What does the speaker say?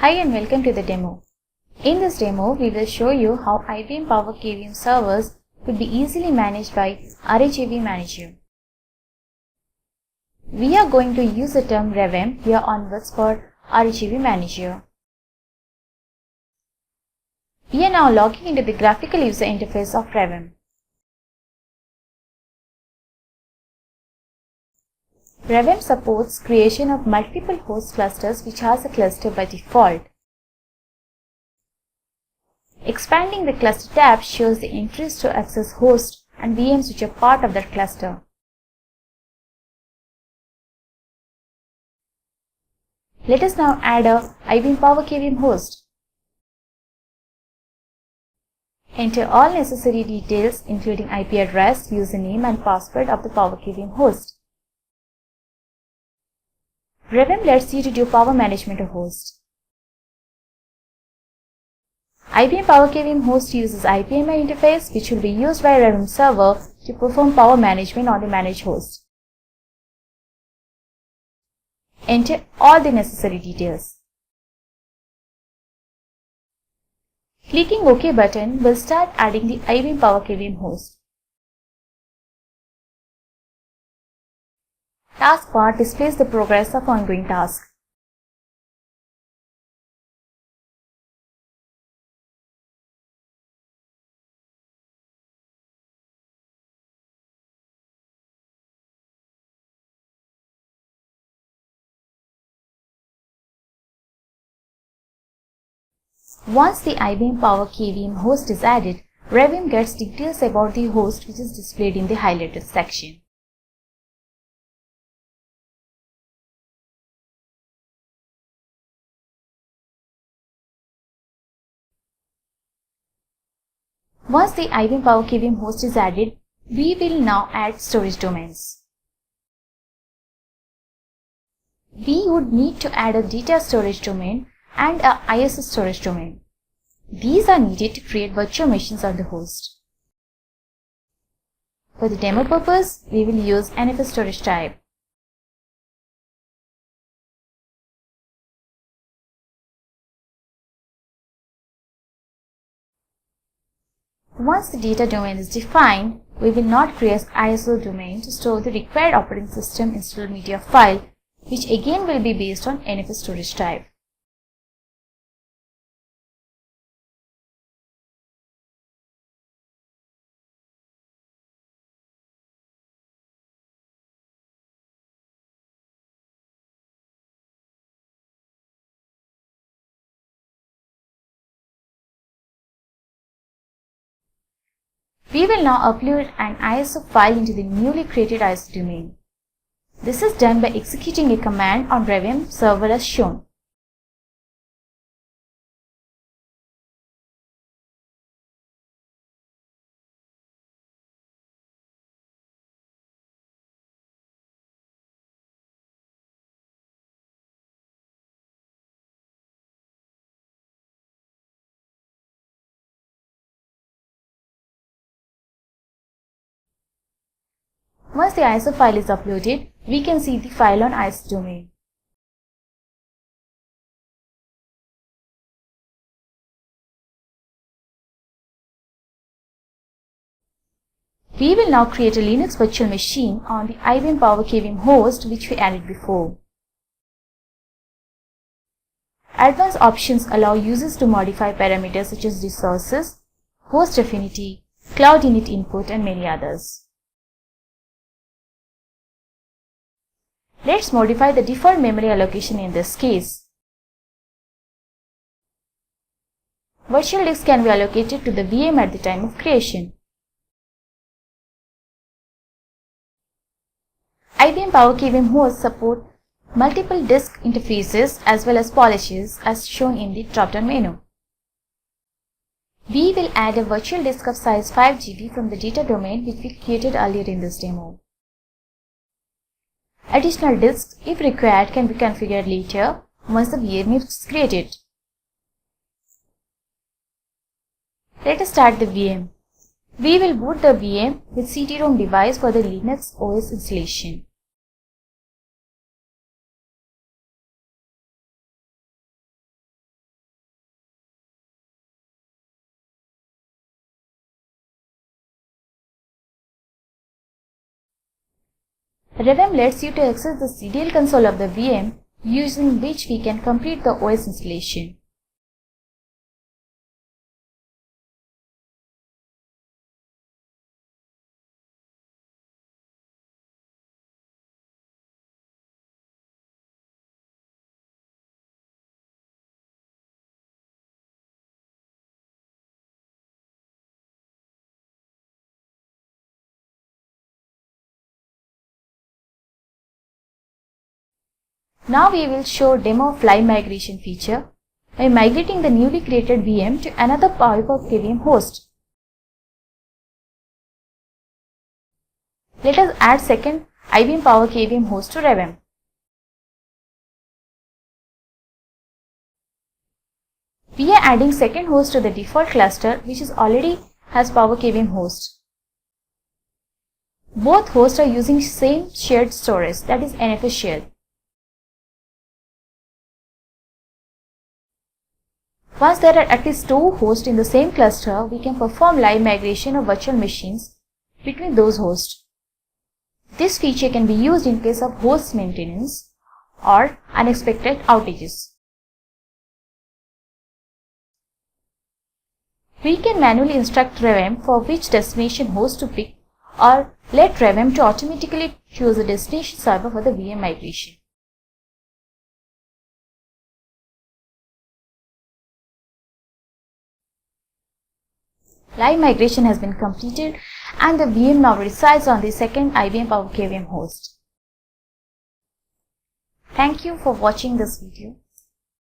Hi and welcome to the demo. In this demo, we will show you how IBM Power KVM servers could be easily managed by RHEV Manager. We are going to use the term revm here onwards for RHEV Manager. We are now logging into the graphical user interface of revm. Revm supports creation of multiple host clusters which has a cluster by default. Expanding the cluster tab shows the entries to access hosts and VMs which are part of that cluster. Let us now add a IBM Power KVM host. Enter all necessary details including IP address, username and password of the Power KVM host. Revm lets you to do power management of host. IBM Power KVM host uses IPMI interface which will be used by revm server to perform power management on the managed host. Enter all the necessary details. Clicking OK button will start adding the IBM Power KVM host. Taskbar displays the progress of ongoing tasks. Once the IBM Power KVM host is added, revm gets details about the host which is displayed in the highlighted section. Once the IBM Power KVM host is added, we will now add storage domains. We would need to add a data storage domain and a ISO storage domain. These are needed to create virtual machines on the host. For the demo purpose, we will use NFS storage type. Once the data domain is defined, we will not create ISO domain to store the required operating system installed media file, which again will be based on NFS storage type. We will now upload an ISO file into the newly created ISO domain. This is done by executing a command on revm server as shown. Once the ISO file is uploaded, we can see the file on ISO domain. We will now create a Linux virtual machine on the IBM Power KVM host which we added before. Advanced options allow users to modify parameters such as resources, host affinity, cloud init input and many others. Let's modify the default memory allocation in this case. Virtual disk can be allocated to the VM at the time of creation. IBM Power KVM hosts support multiple disk interfaces as well as polishes as shown in the drop-down menu. We will add a virtual disk of size 5 GB from the data domain which we created earlier in this demo. Additional disks, if required, can be configured later once the VM is created. Let us start the VM. We will boot the VM with CD-ROM device for the Linux OS installation. Revem lets you to access the CDL console of the VM using which we can complete the OS installation. Now we will show demo of live migration feature by migrating the newly created VM to another PowerPub KVM host. Let us add second IBM Power KVM host to Revem. We are adding second host to the default cluster which is already has Power KVM host. Both hosts are using same shared storage, that is NFS shell. Once there are at least two hosts in the same cluster, we can perform live migration of virtual machines between those hosts. This feature can be used in case of host maintenance or unexpected outages. We can manually instruct Revem for which destination host to pick or let Revem to automatically choose a destination server for the VM migration. Live migration has been completed and the VM now resides on the second IBM Power KVM host. Thank you for watching this video.